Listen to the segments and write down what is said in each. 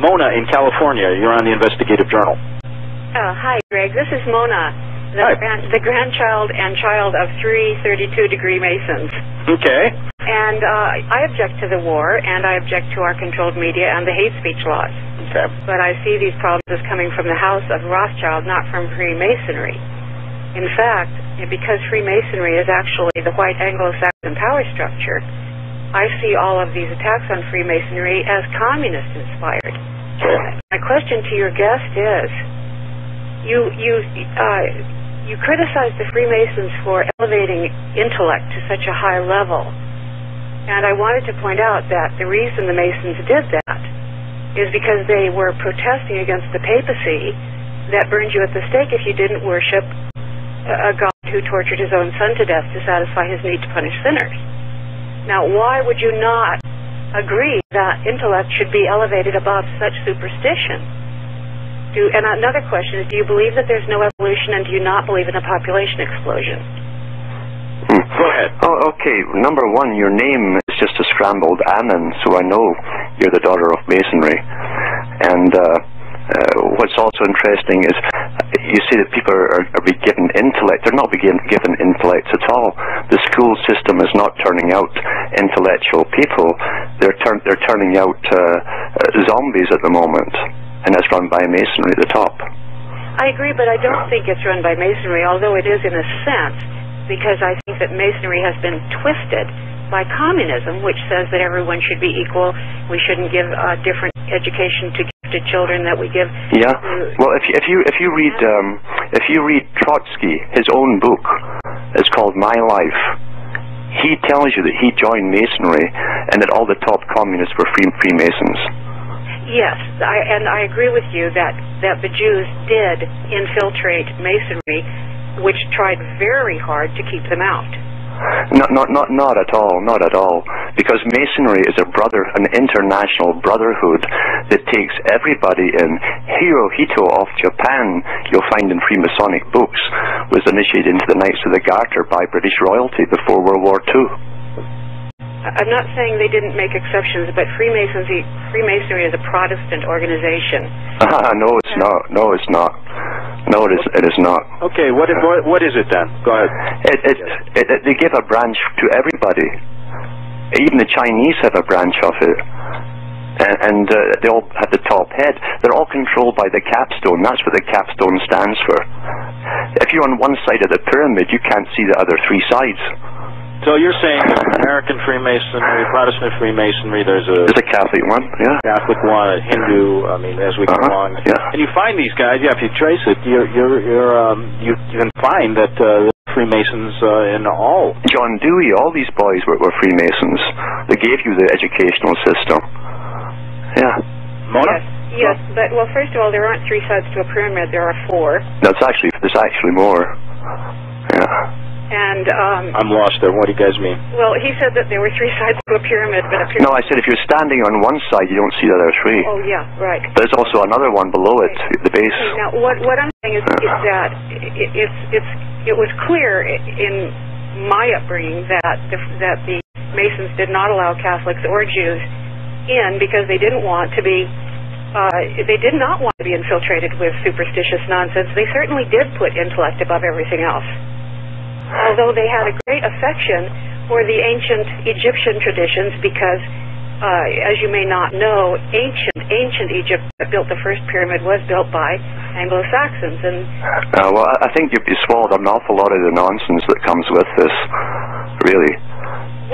Mona in California. You're on the Investigative Journal. Hi, Greg. This is Mona, the grandchild and child of 3 32-degree Masons. Okay. And I object to the war, and I object to our controlled media and the hate speech laws. Okay. But I see these problems as coming from the House of Rothschild, not from Freemasonry. In fact, because Freemasonry is actually the white Anglo-Saxon power structure, I see all of these attacks on Freemasonry as communist-inspired. My question to your guest is, you criticize the Freemasons for elevating intellect to such a high level, and I wanted to point out that the reason the Masons did that is because they were protesting against the papacy that burned you at the stake if you didn't worship a God who tortured his own son to death to satisfy his need to punish sinners. Now, why would you not agree that intellect should be elevated above such superstition? And another question is, do you believe that there's no evolution, and do you not believe in a population explosion? Go ahead. Oh, okay. Number one, your name is just a scrambled Anon, so I know you're the daughter of Masonry. And what's also interesting is you say that people are being given intellect. They're not being given intellect at all. The school system is not turning out intellectual people. They're turning out zombies at the moment, and it's run by Masonry at the top. I agree, but I don't think it's run by Masonry, although it is in a sense, because I think that Masonry has been twisted by communism, which says that everyone should be equal. We shouldn't give different education to gifted children that we give. Yeah. Well, if you read Trotsky, his own book is called My Life. He tells you that he joined Masonry and that all the top communists were Freemasons. Yes, and I agree with you that the Jews did infiltrate Masonry, which tried very hard to keep them out. Not at all. Because Masonry is an international brotherhood that takes everybody in. Hirohito of Japan, you'll find in Freemasonic books, was initiated into the Knights of the Garter by British royalty before World War II. I'm not saying they didn't make exceptions, but Freemasonry is a Protestant organization. No, it's not. No, it's not. No, it is not. Okay, what is it then? Go ahead. They give a branch to everybody. Even the Chinese have a branch of it. And they all have the top head. They're all controlled by the capstone. That's what the capstone stands for. If you're on one side of the pyramid, you can't see the other three sides. So you're saying there's American Freemasonry, Protestant Freemasonry, there's a Catholic one, yeah. Catholic one, a Hindu, I mean, as we go along. Yeah. And you find these guys, if you trace it, you can find that Freemasons in all. John Dewey, all these boys were Freemasons. They gave you the educational system. Yeah. Mona? Yes, but, well, first of all, there aren't three sides to a pyramid, there are four. There's actually more. Yeah. And I'm lost there. What do you guys mean? Well, he said that there were three sides to a pyramid, but No, I said if you're standing on one side, you don't see the other three. Oh, yeah, right. There's also another one below it, the base. Okay, now, what I'm saying is that it was clear in my upbringing that the Masons did not allow Catholics or Jews in because they didn't want to be. They did not want to be infiltrated with superstitious nonsense. They certainly did put intellect above everything else. Although they had a great affection for the ancient Egyptian traditions because, as you may not know, ancient Egypt that built the first pyramid was built by Anglo-Saxons. And well, I think you swallowed an awful lot of the nonsense that comes with this, really.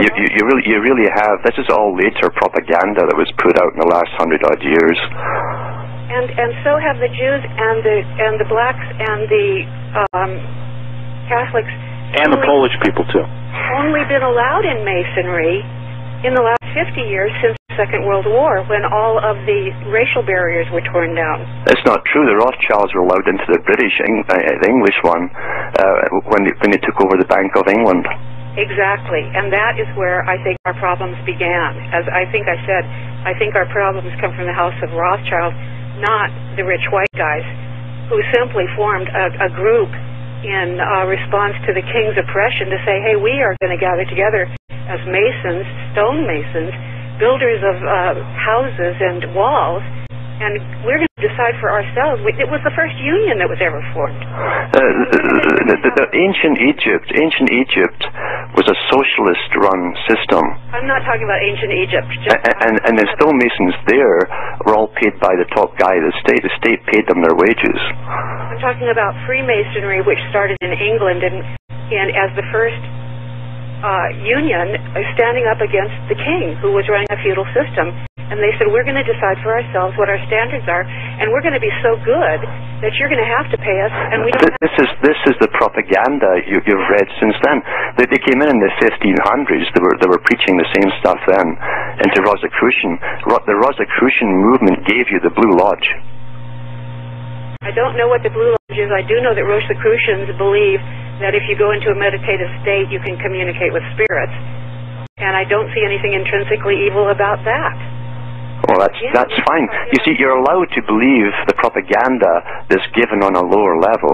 You really have. This is all later propaganda that was put out in the last 100-odd years. And so have the Jews and the blacks and the Catholics. And the Polish people, too. Only been allowed in Masonry in the last 50 years since the Second World War, when all of the racial barriers were torn down. It's not true. The Rothschilds were allowed into the the English one, when they took over the Bank of England. Exactly. And that is where I think our problems began. As I think I said, I think our problems come from the House of Rothschild, not the rich white guys, who simply formed a group in response to the king's oppression to say, hey, we are going to gather together as masons, stonemasons, builders of houses and walls, and we're going to decide for ourselves. It was the first union that was ever formed. The ancient Egypt was a socialist-run system. I'm not talking about ancient Egypt. And the stonemasons there were all paid by the top guy of the state. The state paid them their wages. I'm talking about Freemasonry, which started in England and as the first union standing up against the king, who was running a feudal system. And they said, we're going to decide for ourselves what our standards are, and we're going to be so good that you're going to have to pay us. And we don't. This is the propaganda you've read since then. They came in the 1500s. They were preaching the same stuff then into Rosicrucian. The Rosicrucian movement gave you the Blue Lodge. I don't know what the Blue Lodge is. I do know that Rosicrucians believe that if you go into a meditative state, you can communicate with spirits. And I don't see anything intrinsically evil about that. Well, that's fine. You see, you're allowed to believe the propaganda that's given on a lower level,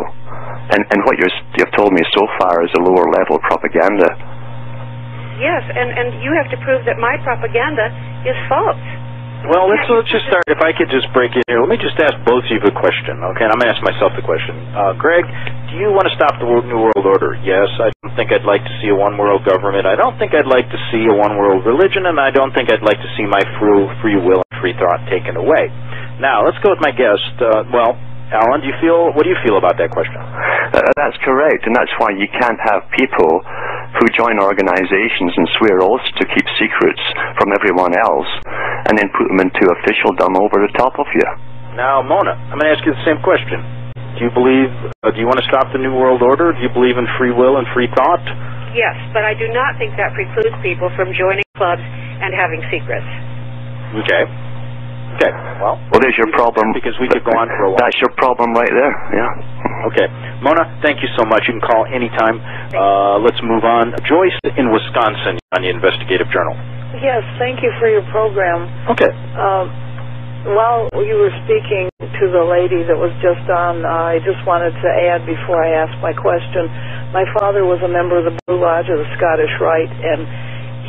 and what you've told me so far is a lower level propaganda. Yes, and you have to prove that my propaganda is false. Well, let's just start. If I could just break in here, let me just ask both of you a question, okay? And I'm going to ask myself the question. Greg, do you want to stop the New World Order? Yes. I don't think I'd like to see a one-world government. I don't think I'd like to see a one-world religion, and I don't think I'd like to see my free will and free thought taken away. Now, let's go with my guest. Well, Alan, what do you feel about that question? That's correct, and that's why you can't have people who join organizations and swear oaths to keep secrets from everyone else and then put them into officialdom over the top of you. Now, Mona, I'm going to ask you the same question. Do you want to stop the New World Order? Do you believe in free will and free thought? Yes, but I do not think that precludes people from joining clubs and having secrets. Okay. Okay, well, there's your problem. Because we could go on for a while. That's your problem right there, yeah. Okay. Mona, thank you so much. You can call anytime. Let's move on. Joyce in Wisconsin on the Investigative Journal. Yes, thank you for your program. Okay. While you were speaking to the lady that was just on, I just wanted to add before I ask my question, my father was a member of the Blue Lodge of the Scottish Rite, and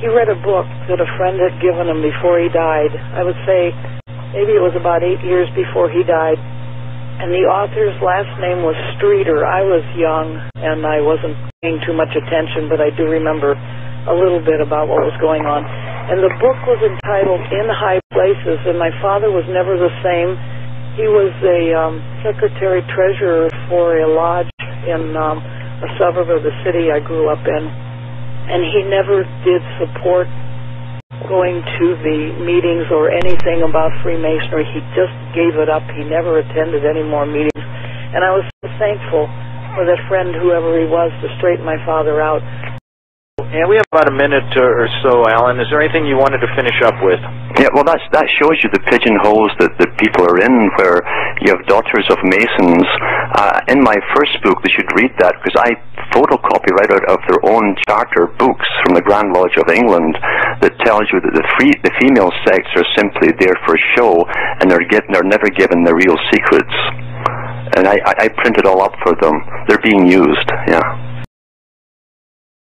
he read a book that a friend had given him before he died. I would say maybe it was about 8 years before he died. And the author's last name was Streeter. I was young, and I wasn't paying too much attention, but I do remember a little bit about what was going on. And the book was entitled In High Places, and my father was never the same. He was a secretary-treasurer for a lodge in a suburb of the city I grew up in. And he never did support going to the meetings or anything about Freemasonry. He just gave it up. He never attended any more meetings. And I was so thankful for that friend, whoever he was, to straighten my father out. Yeah, we have about a minute or so, Alan. Is there anything you wanted to finish up with? Yeah, well, that shows you the pigeonholes that people are in, where you have daughters of Masons. In my first book, they should read that, because I photocopy right out of their own charter books from the Grand Lodge of England that tells you that the female sects are simply there for show, and they're never given the real secrets. And I print it all up for them. They're being used, yeah.